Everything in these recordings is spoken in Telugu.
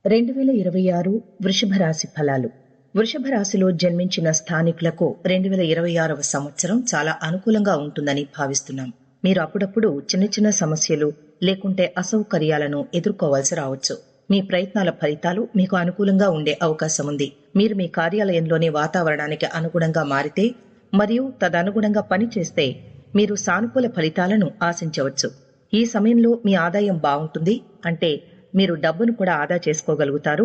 2026 వృషభ రాశి ఫలాలు. వృషభ రాశిలో జన్మించిన స్థానికులకు 2026వ సంవత్సరం చాలా అనుకూలంగా ఉంటుందని భావిస్తున్నాం. మీరు అప్పుడప్పుడు చిన్న చిన్న సమస్యలు లేకుంటే అసౌకర్యాలను ఎదుర్కోవాల్సి రావచ్చు. మీ ప్రయత్నాల ఫలితాలు మీకు అనుకూలంగా ఉండే అవకాశం ఉంది. మీరు మీ కార్యాలయంలోని వాతావరణానికి అనుగుణంగా మారితే మరియు తదనుగుణంగా పనిచేస్తే మీరు సానుకూల ఫలితాలను ఆశించవచ్చు. ఈ సమయంలో మీ ఆదాయం బాగుంటుంది, అంటే మీరు డబ్బును కూడా ఆదా చేసుకోగలుగుతారు.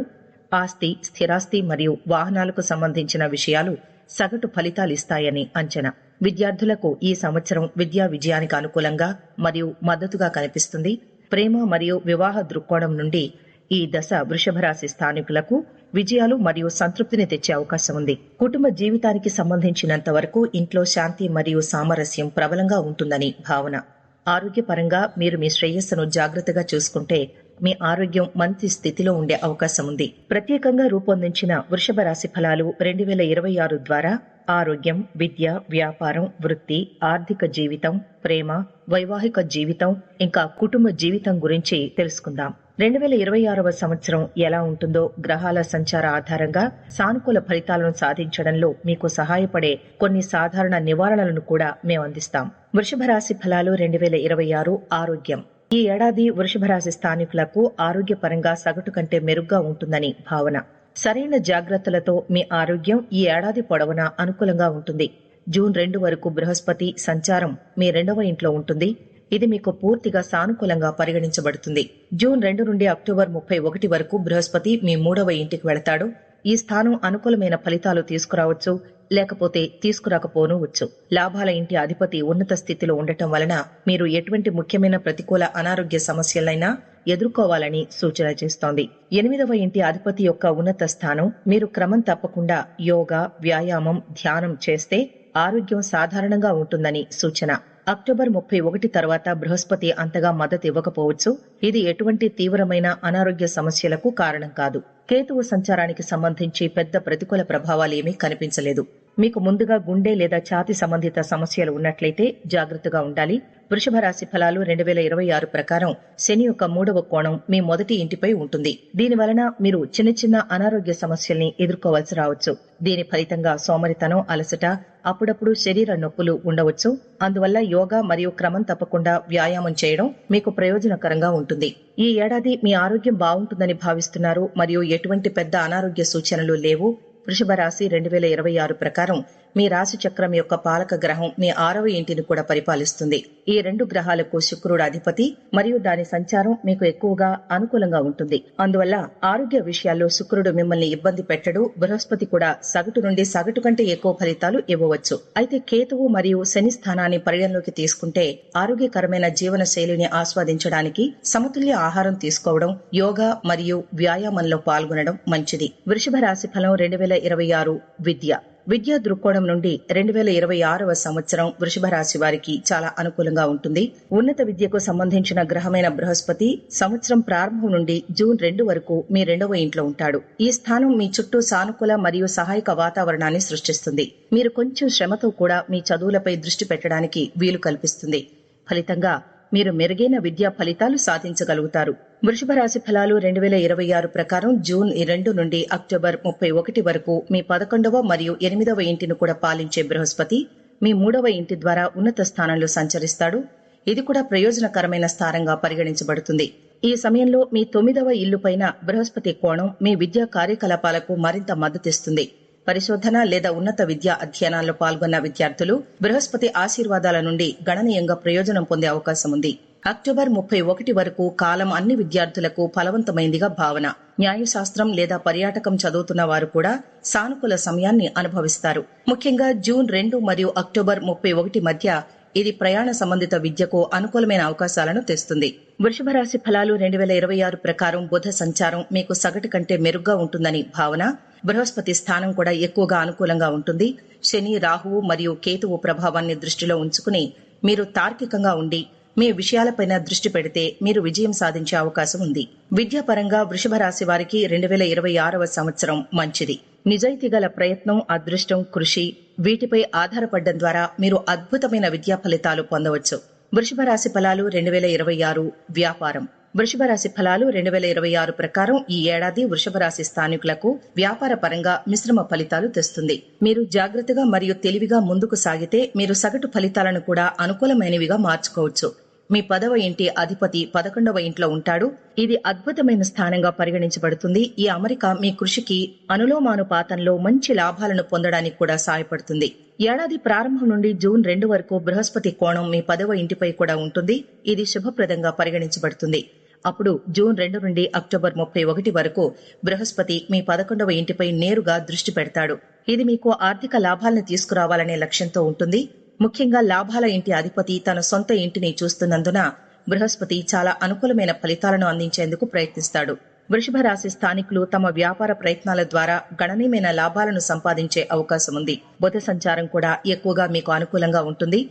ఆస్తి, స్థిరాస్తి మరియు వాహనాలకు సంబంధించిన విషయాలు సగటు ఫలితాలిస్తాయని అంచనా. విద్యార్థులకు ఈ సంవత్సరం విద్యా విజయానికి అనుకూలంగా మరియు మద్దతుగా కనిపిస్తుంది. ప్రేమ మరియు వివాహ దృక్కోణం నుండి ఈ దశ వృషభ రాశి స్థానికులకు విజయాలు మరియు సంతృప్తిని తెచ్చే అవకాశం ఉంది. కుటుంబ జీవితానికి సంబంధించినంత వరకు ఇంట్లో శాంతి మరియు సామరస్యం ప్రబలంగా ఉంటుందని భావన. ఆరోగ్యపరంగా మీరు మీ శ్రేయస్సును జాగ్రత్తగా చూసుకుంటే మీ ఆరోగ్యం మంచి స్థితిలో ఉండే అవకాశం ఉంది. ప్రత్యేకంగా రూపొందించిన వృషభ రాశి ఫలాలు 2026 ద్వారా ఆరోగ్యం, విద్య, వ్యాపారం, వృత్తి, ఆర్థిక జీవితం, ప్రేమ, వైవాహిక జీవితం ఇంకా కుటుంబ జీవితం గురించి తెలుసుకుందాం. 2026వ సంవత్సరం ఎలా ఉంటుందో గ్రహాల సంచార ఆధారంగా సానుకూల ఫలితాలను సాధించడంలో మీకు సహాయపడే కొన్ని సాధారణ నివారణలను కూడా మేము అందిస్తాం. వృషభ రాశి ఫలాలు 2026 ఆరోగ్యం. ఈ ఏడాది వృషభ రాశి స్థానికులకు ఆరోగ్యపరంగా సగటు కంటే మెరుగ్గా ఉంటుందని భావన. సరైన జాగ్రత్తలతో మీ ఆరోగ్యం ఈ ఏడాది పొడవునా అనుకూలంగా ఉంటుంది. జూన్ 2 వరకు బృహస్పతి సంచారం మీ 2వ ఇంట్లో ఉంటుంది. ఇది మీకు పూర్తిగా సానుకూలంగా పరిగణించబడుతుంది. జూన్ 2 నుండి అక్టోబర్ 31 వరకు బృహస్పతి మీ 3వ ఇంటికి వెళతాడు. ఈ స్థానం అనుకూలమైన ఫలితాలు తీసుకురావచ్చు, లేకపోతే తీసుకురాకపోనవచ్చు. లాభాల ఇంటి అధిపతి ఉన్నత స్థితిలో ఉండటం వలన మీరు ఎటువంటి ముఖ్యమైన ప్రతికూల అనారోగ్య సమస్యలైనా ఎదుర్కోవాలని సూచన చేస్తోంది. 8వ ఇంటి అధిపతి యొక్క ఉన్నత స్థానం మీరు క్రమం తప్పకుండా యోగా, వ్యాయామం, ధ్యానం చేస్తే ఆరోగ్యం సాధారణంగా ఉంటుందని సూచన. అక్టోబర్ 31 తర్వాత బృహస్పతి అంతగా మద్దతు ఇవ్వకపోవచ్చు. ఇది ఎటువంటి తీవ్రమైన అనారోగ్య సమస్యలకు కారణం కాదు. కేతువు సంచారానికి సంబంధించి పెద్ద ప్రతికూల ప్రభావాలేమీ కనిపించలేదు. మీకు ముందుగా గుండె లేదా ఛాతీ సంబంధిత సమస్యలు ఉన్నట్లయితే జాగ్రత్తగా ఉండాలి. వృషభ రాశి ఫలాలు 2026 ప్రకారం శని యొక్క 3వ కోణం మీ మొదటి ఇంటిపై ఉంటుంది. దీని వలన మీరు చిన్న చిన్న అనారోగ్య సమస్యల్ని ఎదుర్కోవాల్సి రావచ్చు. దీని ఫలితంగా సోమరితనం, అలసట, అప్పుడప్పుడు శరీర నొప్పులు ఉండవచ్చు. అందువల్ల యోగా మరియు క్రమం తప్పకుండా వ్యాయామం చేయడం మీకు ప్రయోజనకరంగా ఉంటుంది. ఈ ఏడాది మీ ఆరోగ్యం బాగుంటుందని భావిస్తున్నారు మరియు ఎటువంటి పెద్ద అనారోగ్య సూచనలు లేవు. వృషభ రాశి 2026 ప్రకారం మీ రాశి చక్రం యొక్క పాలక గ్రహం మీ 6వ ఇంటిని కూడా పరిపాలిస్తుంది. ఈ 2 గ్రహాలకు శుక్రుడు అధిపతి మరియు దాని సంచారం మీకు ఎక్కువగా అనుకూలంగా ఉంటుంది. అందువల్ల ఆరోగ్య విషయాల్లో శుక్రుడు మిమ్మల్ని ఇబ్బంది పెట్టడు. బృహస్పతి కూడా సగటు నుండి సగటు కంటే ఎక్కువ ఫలితాలు ఇవ్వవచ్చు. అయితే కేతువు మరియు శని స్థానాన్ని పరిగణలోకి తీసుకుంటే ఆరోగ్యకరమైన జీవన శైలిని ఆస్వాదించడానికి సమతుల్య ఆహారం తీసుకోవడం, యోగా మరియు వ్యాయామంలో పాల్గొనడం మంచిది. వృషభ రాశి ఫలం 2026 విద్యా దృక్కోణం నుండి 2026వ సంవత్సరం వృషభ రాశి వారికి చాలా అనుకూలంగా ఉంటుంది. ఉన్నత విద్యకు సంబంధించిన గ్రహమైన బృహస్పతి సంవత్సరం ప్రారంభం నుండి జూన్ 2 వరకు మీ 2వ ఇంట్లో ఉంటాడు. ఈ స్థానం మీ చుట్టూ సానుకూల మరియు సహాయక వాతావరణాన్ని సృష్టిస్తుంది. మీరు కొంచెం శ్రమతో కూడా మీ చదువులపై దృష్టి పెట్టడానికి వీలు కల్పిస్తుంది. ఫలితంగా మీరు మెరుగైన విద్యా ఫలితాలు సాధించగలుగుతారు. వృషభ రాశి ఫలాలు 2026 ప్రకారం జూన్ 2 నుండి అక్టోబర్ 31 వరకు మీ 11వ మరియు 8వ ఇంటిని కూడా పాలించే బృహస్పతి మీ 3వ ఇంటి ద్వారా ఉన్నత స్థానంలో సంచరిస్తాడు. ఇది కూడా ప్రయోజనకరమైన స్థానంగా పరిగణించబడుతుంది. ఈ సమయంలో మీ 9వ ఇల్లు పైన బృహస్పతి కోణం మీ విద్యా కార్యకలాపాలకు మరింత మద్దతిస్తుంది. పరిశోధన లేదా ఉన్నత విద్యా అధ్యయనాల్లో పాల్గొన్న విద్యార్థులు బృహస్పతి ఆశీర్వాదాల నుండి గణనీయంగా ప్రయోజనం పొందే అవకాశం ఉంది. అక్టోబర్ 31 వరకు కాలం అన్ని విద్యార్థులకు ఫలవంతమైందిగా భావన. న్యాయశాస్త్రం లేదా పర్యాటకం చదువుతున్న వారు కూడా సానుకూల సమయాన్ని అనుభవిస్తారు. ముఖ్యంగా జూన్ 2 మరియు అక్టోబర్ 31 మధ్య ఇది ప్రయాణ సంబంధిత విద్యకు అనుకూలమైన అవకాశాలను తెస్తుంది. వృషభ రాశి ఫలాలు 2026 ప్రకారం బుధ సంచారం మీకు సగటు కంటే మెరుగ్గా ఉంటుందని భావన. బృహస్పతి స్థానం కూడా ఎక్కువగా అనుకూలంగా ఉంటుంది. శని, రాహువు మరియు కేతువు ప్రభావాన్ని దృష్టిలో ఉంచుకుని మీరు తార్కికంగా ఉండి మీ విషయాలపైన దృష్టి పెడితే మీరు విజయం సాధించే అవకాశం ఉంది. విద్యాపరంగా వృషభ రాశి వారికి 2026వ సంవత్సరం మంచిది. నిజాయితీ గల ప్రయత్నం, అదృష్టం, కృషి వీటిపై ఆధారపడడం ద్వారా మీరు అద్భుతమైన విద్యా ఫలితాలు పొందవచ్చు. వృషభ రాశి ఫలాలు 2026 వ్యాపారం. వృషభ రాశి ఫలాలు 2026 ప్రకారం ఈ ఏడాది వృషభ రాశి స్థానికులకు వ్యాపార పరంగా మిశ్రమ ఫలితాలు తెస్తుంది. మీరు జాగ్రత్తగా మరియు తెలివిగా ముందుకు సాగితే మీరు సగటు ఫలితాలను కూడా అనుకూలమైనవిగా మార్చుకోవచ్చు. మీ 10వ ఇంటి అధిపతి 11వ ఇంట్లో ఉంటాడు. ఇది అద్భుతమైన స్థానంగా పరిగణించబడుతుంది. ఈ అమరిక మీ కృషికి అనులోమానుపాతంలో మంచి లాభాలను పొందడానికి కూడా సహాయపడుతుంది. ఏడాది ప్రారంభం నుండి జూన్ 2 వరకు బృహస్పతి కోణం మీ 10వ ఇంటిపై కూడా ఉంటుంది. ఇది శుభప్రదంగా పరిగణించబడుతుంది. అప్పుడు జూన్ 2 నుండి అక్టోబర్ 31 వరకు బృహస్పతి మీ 11వ ఇంటిపై నేరుగా దృష్టి పెడతాడు. ఇది మీకు ఆర్థిక లాభాలను తీసుకురావాలనే లక్ష్యంతో ఉంటుంది. ముఖ్యంగా లాభాల ఇంటి అధిపతి తన సొంత ఇంటిని చూస్తున్నందున బృహస్పతి చాలా అనుకూలమైన ఫలితాలను అందించేందుకు ప్రయత్నిస్తాడు. వృషభ రాశి స్థానికులు తమ వ్యాపార ప్రయత్నాల ద్వారా గణనీయమైన లాభాలను సంపాదించే అవకాశం ఉంది. బుధ సంచారం కూడా ఎక్కువగా మీకు అనుకూలంగా ఉంటుంది.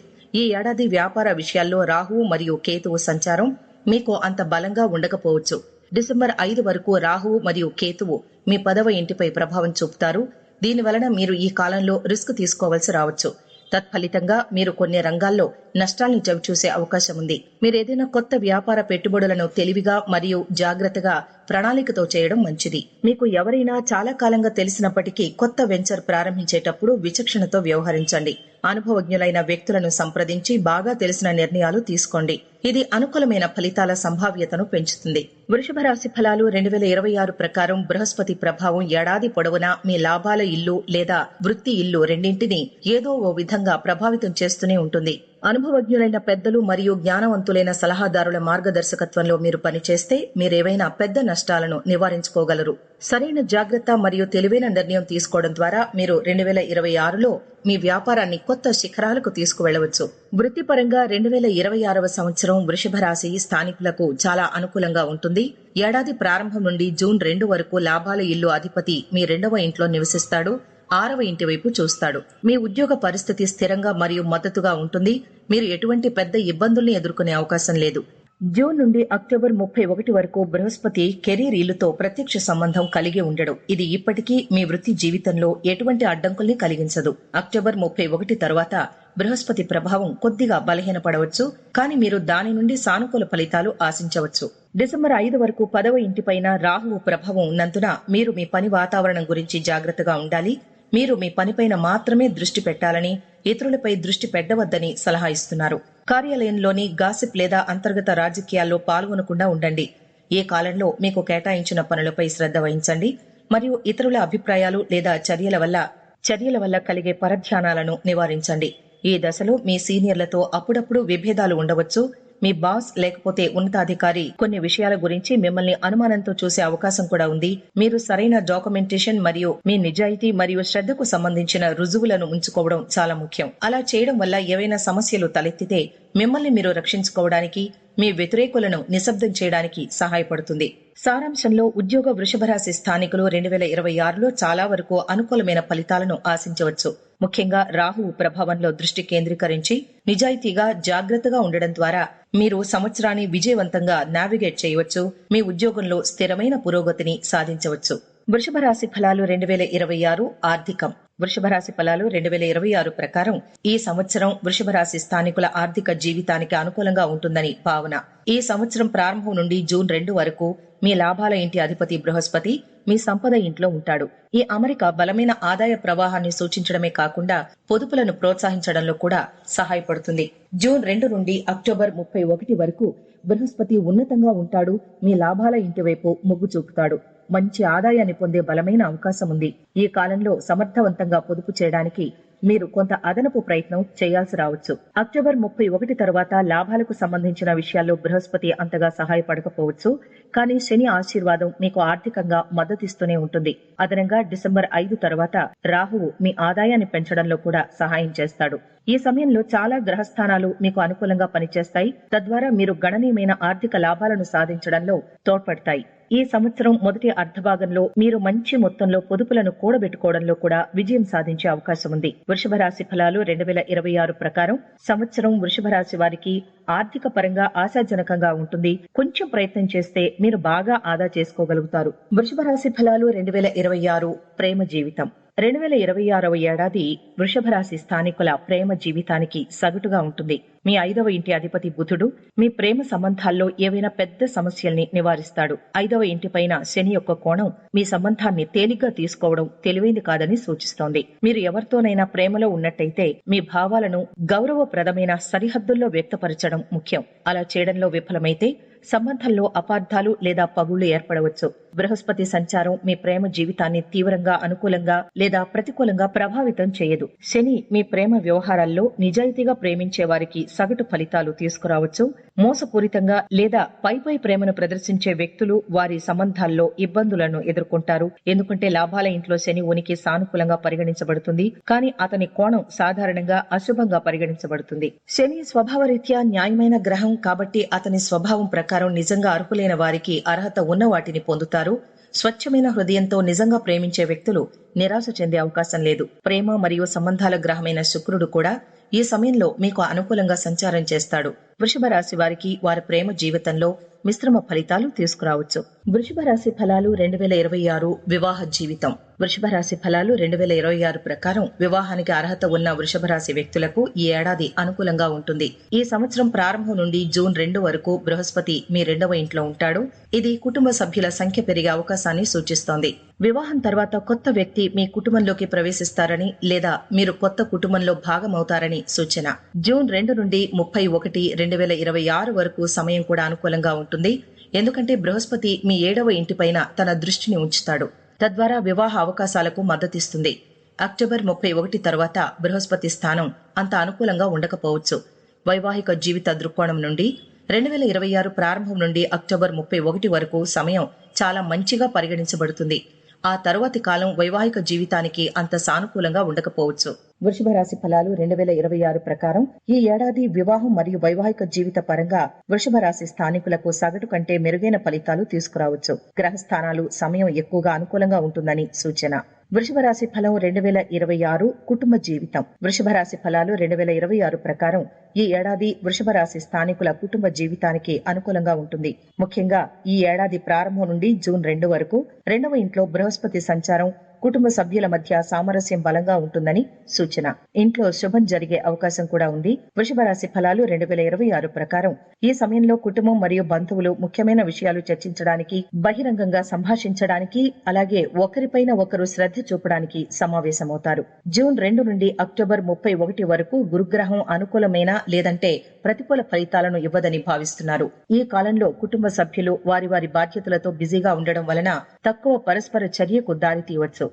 ఈ ఏడాది వ్యాపార విషయాల్లో రాహువు మరియు కేతువు సంచారం మీకు అంత బలంగా ఉండకపోవచ్చు. డిసెంబర్ 5 వరకు రాహువు మరియు కేతువు మీ 10వ ఇంటిపై ప్రభావం చూపుతారు. దీనివలన మీరు ఈ కాలంలో రిస్క్ తీసుకోవాల్సి రావచ్చు. తత్ఫలితంగా మీరు కొన్ని రంగాల్లో నష్టాల్ని చవిచూసే అవకాశం ఉంది. మీరేదైనా కొత్త వ్యాపార పెట్టుబడులను తెలివిగా మరియు జాగ్రత్తగా ప్రణాళికతో చేయడం మంచిది. మీకు ఎవరైనా చాలా కాలంగా తెలిసినప్పటికీ కొత్త వెంచర్ ప్రారంభించేటప్పుడు విచక్షణతో వ్యవహరించండి. అనుభవజ్ఞులైన వ్యక్తులను సంప్రదించి బాగా తెలిసిన నిర్ణయాలు తీసుకోండి. ఇది అనుకూలమైన ఫలితాల సంభావ్యతను పెంచుతుంది. వృషభ రాశి ఫలాలు 2026 ప్రకారం బృహస్పతి ప్రభావం ఏడాది పొడవునా మీ లాభాల ఇల్లు లేదా వృత్తి ఇల్లు రెండింటినీ ఏదో ఓ విధంగా ప్రభావితం చేస్తూనే ఉంటుంది. అనుభవజ్ఞులైన పెద్దలు మరియు జ్ఞానవంతులైన సలహాదారుల మార్గదర్శకత్వంలో మీరు పనిచేస్తే మీరేవైనా పెద్ద నష్టాలను నివారించుకోగలరు. సరైన జాగ్రత్త మరియు తెలివైన నిర్ణయం తీసుకోవడం ద్వారా మీరు 2026లో మీ వ్యాపారాన్ని కొత్త శిఖరాలకు తీసుకువెళ్లవచ్చు. వృత్తిపరంగా 2026వ సంవత్సరం వృషభ రాశి స్థానికులకు చాలా అనుకూలంగా ఉంటుంది. ఏడాది ప్రారంభం నుండి జూన్ 2 వరకు లాభాల ఇల్లు అధిపతి మీ 2వ ఇంట్లో నివసిస్తాడు. 6వ ఇంటి వైపు చూస్తాడు. మీ ఉద్యోగ పరిస్థితి స్థిరంగా మరియు మద్దతుగా ఉంటుంది. మీరు ఎటువంటి పెద్ద ఇబ్బందుల్ని ఎదుర్కొనే అవకాశం లేదు. జూన్ నుండి అక్టోబర్ 31 వరకు బృహస్పతి కెరీర్ ఇల్లుతో ప్రత్యక్ష సంబంధం కలిగి ఉండడు. ఇది ఇప్పటికీ మీ వృత్తి జీవితంలో ఎటువంటి అడ్డంకుల్ని కలిగించదు. అక్టోబర్ 31 తర్వాత బృహస్పతి ప్రభావం కొద్దిగా బలహీనపడవచ్చు, కానీ మీరు దాని నుండి సానుకూల ఫలితాలు ఆశించవచ్చు. డిసెంబర్ 5 వరకు 10వ ఇంటిపైన రాహువు ప్రభావం ఉన్నందున మీరు మీ పని వాతావరణం గురించి జాగ్రత్తగా ఉండాలి. మీరు మీ పనిపైన మాత్రమే దృష్టి పెట్టాలని, ఇతరులపై దృష్టి పెట్టవద్దని సలహా ఇస్తున్నారు. కార్యాలయంలోని గాసిప్ లేదా అంతర్గత రాజకీయాల్లో పాల్గొనకుండా ఉండండి. ఈ కాలంలో మీకు కేటాయించిన పనులపై శ్రద్ధ వహించండి మరియు ఇతరుల అభిప్రాయాలు లేదా చర్యల వల్ల కలిగే పరధ్యానాలను నివారించండి. ఈ దశలో మీ సీనియర్లతో అప్పుడప్పుడు విభేదాలు ఉండవచ్చు. మీ బాస్ లేకపోతే ఉన్నతాధికారి కొన్ని విషయాల గురించి మిమ్మల్ని అనుమానంతో చూసే అవకాశం కూడా ఉంది. మీరు సరైన డాక్యుమెంటేషన్ మరియు మీ నిజాయితీ మరియు శ్రద్ధకు సంబంధించిన రుజువులను ఉంచుకోవడం చాలా ముఖ్యం. అలా చేయడం వల్ల ఏవైనా సమస్యలు తలెత్తితే మిమ్మల్ని మీరు రక్షించుకోవడానికి, మీ వ్యతిరేకులను నిశ్శబ్దం చేయడానికి సహాయపడుతుంది. సారాంశంలో ఉద్యోగ వృషభ రాశి స్థానికులు 2026లో చాలా వరకు అనుకూలమైన ఫలితాలను ఆశించవచ్చు. ముఖ్యంగా రాహువు ప్రభావంలో దృష్టి కేంద్రీకరించి నిజాయితీగా జాగ్రత్తగా ఉండడం ద్వారా మీరు సంవత్సరాన్ని విజయవంతంగా నావిగేట్ చేయవచ్చు. మీ ఉద్యోగంలో స్థిరమైన పురోగతిని సాధించవచ్చు. వృషభ రాశి ఫలాలు 2026 ఆర్థికం. వృషభ రాశి ఫలాలు 2026 ప్రకారం ఈ సంవత్సరం వృషభ రాశి స్థానికుల ఆర్థిక జీవితానికి అనుకూలంగా ఉంటుందని భావన. ఈ సంవత్సరం ప్రారంభం నుండి జూన్ 2 వరకు మీ లాభాల ఇంటి అధిపతి బృహస్పతి మీ సంపద ఇంట్లో ఉంటాడు. ఈ అమరిక బలమైన ఆదాయ ప్రవాహాన్ని సూచించడమే కాకుండా పొదుపులను ప్రోత్సహించడంలో కూడా సహాయపడుతుంది. జూన్ 2 నుండి అక్టోబర్ 31 వరకు బృహస్పతి ఉన్నతంగా ఉంటాడు. మీ లాభాల ఇంటి వైపు మొగ్గు చూపుతాడు. మంచి ఆదాయాన్ని పొందే బలమైన అవకాశం ఉంది. ఈ కాలంలో సమర్థవంతంగా పొదుపు చేయడానికి మీరు కొంత అదనపు ప్రయత్నం చేయాల్సి రావచ్చు. అక్టోబర్ 31 తర్వాత లాభాలకు సంబంధించిన విషయాల్లో బృహస్పతి అంతగా సహాయపడకపోవచ్చు, కానీ శని ఆశీర్వాదం మీకు ఆర్థికంగా మద్దతిస్తూనే ఉంటుంది. అదనంగా డిసెంబర్ 5 తర్వాత రాహువు మీ ఆదాయాన్ని పెంచడంలో కూడా సహాయం చేస్తాడు. ఈ సమయంలో చాలా గ్రహస్థానాలు మీకు అనుకూలంగా పనిచేస్తాయి. తద్వారా మీరు గణనీయమైన ఆర్థిక లాభాలను సాధించడంలో తోడ్పడతాయి. ఈ సంవత్సరం మొదటి అర్ధభాగంలో మీరు మంచి మొత్తంలో పొదుపులను కూడబెట్టుకోవడంలో కూడా విజయం సాధించే అవకాశం ఉంది. వృషభ రాశి ఫలాలు 2026 ప్రకారం సంవత్సరం వృషభ రాశి వారికి ఆర్థిక పరంగా ఆశాజనకంగా ఉంటుంది. కొంచెం ప్రయత్నం చేస్తే మీరు బాగా ఆదా చేసుకోగలుగుతారు. వృషభ రాశి ఫలాలు 2026 ప్రేమ జీవితం. 2026వ ఏడాది వృషభ రాశి స్థానికుల ప్రేమ జీవితానికి సగటుగా ఉంటుంది. మీ 5వ ఇంటి అధిపతి బుధుడు మీ ప్రేమ సంబంధాల్లో ఏవైనా పెద్ద సమస్యల్ని నివారిస్తాడు. 5వ ఇంటిపైన శని యొక్క కోణం మీ సంబంధాన్ని తేలిగ్గా తీసుకోవడం తెలివైంది కాదని సూచిస్తోంది. మీరు ఎవరితోనైనా ప్రేమలో ఉన్నట్టయితే మీ భావాలను గౌరవప్రదమైన సరిహద్దుల్లో వ్యక్తపరచడం ముఖ్యం. అలా చేయడంలో విఫలమైతే సంబంధంలో అపార్థాలు లేదా పగుళ్లు ఏర్పడవచ్చు. బృహస్పతి సంచారం మీ ప్రేమ జీవితాన్ని తీవ్రంగా అనుకూలంగా లేదా ప్రతికూలంగా ప్రభావితం చేయదు. శని మీ ప్రేమ వ్యవహారాల్లో నిజాయితీగా ప్రేమించే వారికి సగటు ఫలితాలు తీసుకురావచ్చు. మోసపూరితంగా లేదా పై ప్రేమను ప్రదర్శించే వ్యక్తులు వారి సంబంధాల్లో ఇబ్బందులను ఎదుర్కొంటారు. ఎందుకంటే లాభాల ఇంట్లో శని ఉనికి సానుకూలంగా పరిగణించబడుతుంది, కానీ అతని కోణం సాధారణంగా అశుభంగా పరిగణించబడుతుంది. శని స్వభావరీత్యా న్యాయమైన గ్రహం కాబట్టి అతని స్వభావం ప్రకారం నిజంగా అర్హులైన వారికి అర్హత ఉన్న వాటిని పొందుతారు. స్వచ్ఛమైన హృదయంతో నిజంగా ప్రేమించే వ్యక్తులు నిరాశ చెందే అవకాశం లేదు. ప్రేమ మరియు సంబంధాల గ్రహమైన శుక్రుడు కూడా ఈ సమయంలో మీకు అనుకూలంగా సంచారం చేస్తాడు. వృషభ రాశి వారికి వారి ప్రేమ జీవితంలో మిశ్రమ ఫలితాలు తీసుకురావచ్చు. వృషభ రాశి ఫలాలు 2026 వివాహ జీవితం. వృషభ రాశి ఫలాలు 2026 ప్రకారం వివాహానికి అర్హత ఉన్న వృషభ రాశి వ్యక్తులకు ఈ ఏడాది అనుకూలంగా ఉంటుంది. ఈ సంవత్సరం ప్రారంభం నుండి జూన్ 2 వరకు బృహస్పతి మీ 2వ ఇంట్లో ఉంటాడు. ఇది కుటుంబ సభ్యుల సంఖ్య పెరిగే అవకాశాన్ని సూచిస్తోంది. వివాహం తర్వాత కొత్త వ్యక్తి మీ కుటుంబంలోకి ప్రవేశిస్తారని లేదా మీరు కొత్త కుటుంబంలో భాగమవుతారని సూచన. జూన్ 2 నుండి 31, 2026 వరకు సమయం కూడా అనుకూలంగా ఉంటుంది. ఎందుకంటే బృహస్పతి మీ 7వ ఇంటిపైన తన దృష్టిని ఉంచుతాడు. తద్వారా వివాహ అవకాశాలకు మద్దతిస్తుంది. అక్టోబర్ 31 తర్వాత బృహస్పతి స్థానం అంత అనుకూలంగా ఉండకపోవచ్చు. వైవాహిక జీవిత దృక్కోణం నుండి 2026 ప్రారంభం నుండి అక్టోబర్ 31 వరకు సమయం చాలా మంచిగా పరిగణించబడుతుంది. ఆ తరువాతి కాలం వైవాహిక జీవితానికి అంత సానుకూలంగా ఉండకపోవచ్చు. వృషభ రాశి ఫలాలు 2026 ప్రకారం ఈ ఏడాది వివాహం మరియు వైవాహిక జీవిత పరంగా వృషభ రాశి స్థానికులకు సగటు కంటే మెరుగైన ఫలితాలు తీసుకురావచ్చు. గ్రహస్థానాలు సమయం ఎక్కువగా అనుకూలంగా ఉంటుందని సూచన. వృషభ రాశి ఫలం 2026 కుటుంబ జీవితం. వృషభ రాశి ఫలాలు 2026 ప్రకారం ఈ ఏడాది వృషభ రాశి స్థానికుల కుటుంబ జీవితానికి అనుకూలంగా ఉంటుంది. ముఖ్యంగా ఈ ఏడాది ప్రారంభం నుండి జూన్ 2 వరకు 2వ ఇంట్లో బృహస్పతి సంచారం కుటుంబ సభ్యుల మధ్య సామరస్యం బలంగా ఉంటుందని సూచన. ఇంట్లో శుభం జరిగే అవకాశం కూడా ఉంది. వృషభ రాశి ఫలాలు 2026 ప్రకారం ఈ సమయంలో కుటుంబం మరియు బంధువులు ముఖ్యమైన విషయాలు చర్చించడానికి, బహిరంగంగా సంభాషించడానికి, అలాగే ఒకరిపైన ఒకరు శ్రద్ధ చూపడానికి సమావేశమవుతారు. జూన్ 2 నుండి అక్టోబర్ 31 వరకు గురుగ్రహం అనుకూలమైన లేదంటే ప్రతికూల ఫలితాలను ఇవ్వదని భావిస్తున్నారు. ఈ కాలంలో కుటుంబ సభ్యులు వారి వారి బాధ్యతలతో బిజీగా ఉండడం వలన తక్కువ పరస్పర చర్యకు దారితీయవచ్చు.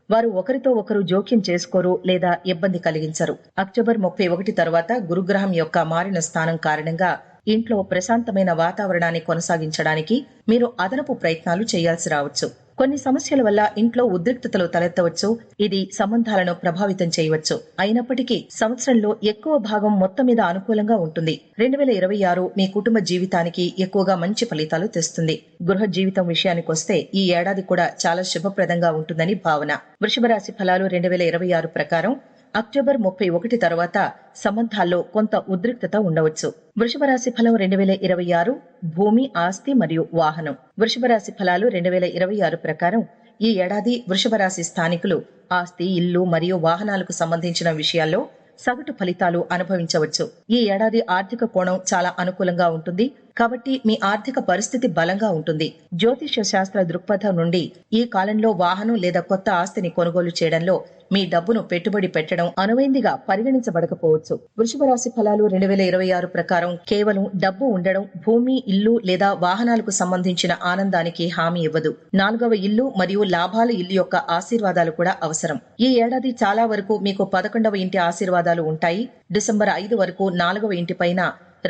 వారు ఒకరితో ఒకరు జోక్యం చేసుకోరు లేదా ఇబ్బంది కలిగించరు. అక్టోబర్ 31 తర్వాత గురుగ్రహం యొక్క మారిన స్థానం కారణంగా ఇంట్లో ప్రశాంతమైన వాతావరణాన్ని కొనసాగించడానికి మీరు అదనపు ప్రయత్నాలు చేయాల్సి రావచ్చు. కొన్ని సమస్యల వల్ల ఇంట్లో ఉద్రిక్తతలు తలెత్తవచ్చు. ఇది సంబంధాలను ప్రభావితం చేయవచ్చు. అయినప్పటికీ సంవత్సరంలో ఎక్కువ భాగం మొత్తం మీద అనుకూలంగా ఉంటుంది. 2026 మీ కుటుంబ జీవితానికి ఎక్కువగా మంచి ఫలితాలు తెస్తుంది. గృహ జీవితం విషయానికొస్తే ఈ ఏడాది కూడా చాలా శుభప్రదంగా ఉంటుందని భావన. వృషభ రాశి ఫలాలు 2026 ప్రకారం అక్టోబర్ 31 తర్వాత సంబంధాల్లో కొంత ఉద్రిక్తత ఉండవచ్చు. వృషభ రాశి ఫలం 2026 భూమి, ఆస్తి మరియు వాహనం. వృషభ రాశి ఫలాలు 2026 ప్రకారం ఈ ఏడాది వృషభ రాశి స్థానికులు ఆస్తి, ఇల్లు మరియు వాహనాలకు సంబంధించిన విషయాల్లో సగటు ఫలితాలు అనుభవించవచ్చు. ఈ ఏడాది ఆర్థిక కోణం చాలా అనుకూలంగా ఉంటుంది కాబట్టి మీ ఆర్థిక పరిస్థితి బలంగా ఉంటుంది. జ్యోతిష శాస్త్ర దృక్పథం నుండి ఈ కాలంలో వాహనం లేదా కొత్త ఆస్తిని కొనుగోలు చేయడంలో మీ డబ్బును పెట్టుబడి పెట్టడం అనువైందిగా పరిగణించబడకపోవచ్చు. వృషభ రాశి ఫలాలు 2026 ప్రకారం కేవలం డబ్బు ఉండడం భూమి, ఇల్లు లేదా వాహనాలకు సంబంధించిన ఆనందానికి హామీ ఇవ్వదు. 4వ ఇల్లు మరియు లాభాల ఇల్లు యొక్క ఆశీర్వాదాలు కూడా అవసరం. ఈ ఏడాది చాలా వరకు మీకు 11వ ఇంటి ఆశీర్వాదాలు ఉంటాయి. డిసెంబర్ 5 వరకు 4వ ఇంటిపైన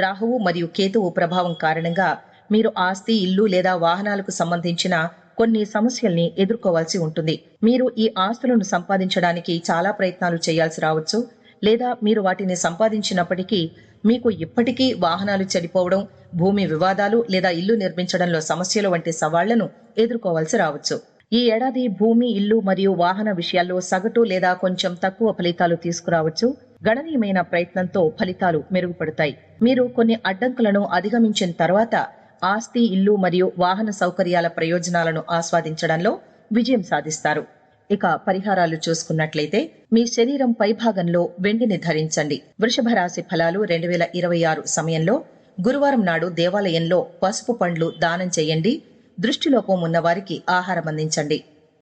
రాహువు మరియు కేతువు ప్రభావం కారణంగా మీరు ఆస్తి, ఇల్లు లేదా వాహనాలకు సంబంధించిన కొన్ని సమస్యల్ని ఎదుర్కోవాల్సి ఉంటుంది. మీరు ఈ ఆస్తులను సంపాదించడానికి చాలా ప్రయత్నాలు చేయాల్సి రావచ్చు, లేదా మీరు వాటిని సంపాదించినప్పటికీ మీకు ఇప్పటికీ వాహనాలు చెడిపోవడం, భూమి వివాదాలు లేదా ఇల్లు నిర్మించడంలో సమస్యలు వంటి సవాళ్లను ఎదుర్కోవాల్సి రావచ్చు. ఈ ఏడాది భూమి, ఇల్లు మరియు వాహన విషయాల్లో సగటు లేదా కొంచెం తక్కువ ఫలితాలు తీసుకురావచ్చు. గణనీయమైన ప్రయత్నంతో ఫలితాలు మెరుగుపడతాయి. మీరు కొన్ని అడ్డంకులను అధిగమించిన తర్వాత ఆస్తి, ఇల్లు మరియు వాహన సౌకర్యాల ప్రయోజనాలను ఆస్వాదించడంలో విజయం సాధిస్తారు. ఇక పరిహారాలు చూసుకున్నట్లయితే మీ శరీరం పైభాగంలో వెండిని ధరించండి. వృషభ రాశి ఫలాలు 2026 సమయంలో గురువారం నాడు దేవాలయంలో పసుపు పండ్లు దానం చేయండి. దృష్టిలోపం ఉన్నవారికి ఆహారం అందించండి.